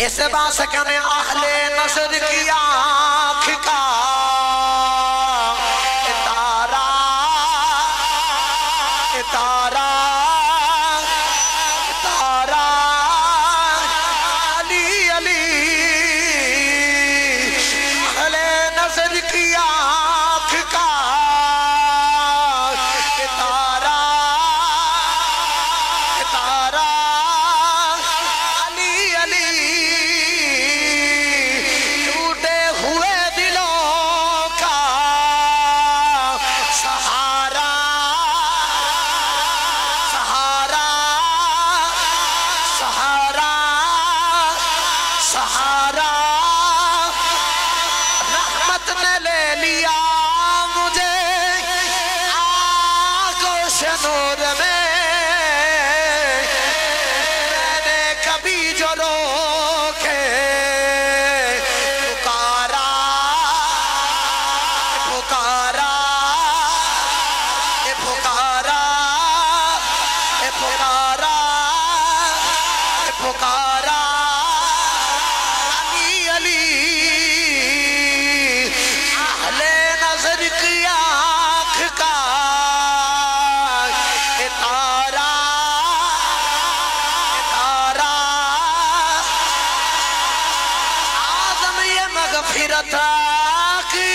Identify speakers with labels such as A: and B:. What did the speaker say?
A: इस बात कहने आहले नजर की आँख का तारा तारा तारा अली अली आहले नजर की आँख का तारा तारा अली अली टूटे हुए दिलों का सहारा सहारा सहारा सहारा रहमत ने ले लिया मुझे आगोश नूर में मैंने कभी जो रोके पुकारा पुकारा पुकारा पुकारा पुकारा अली अली आहले नजर की आँख का तारा तारा आदम ये मगफिरत की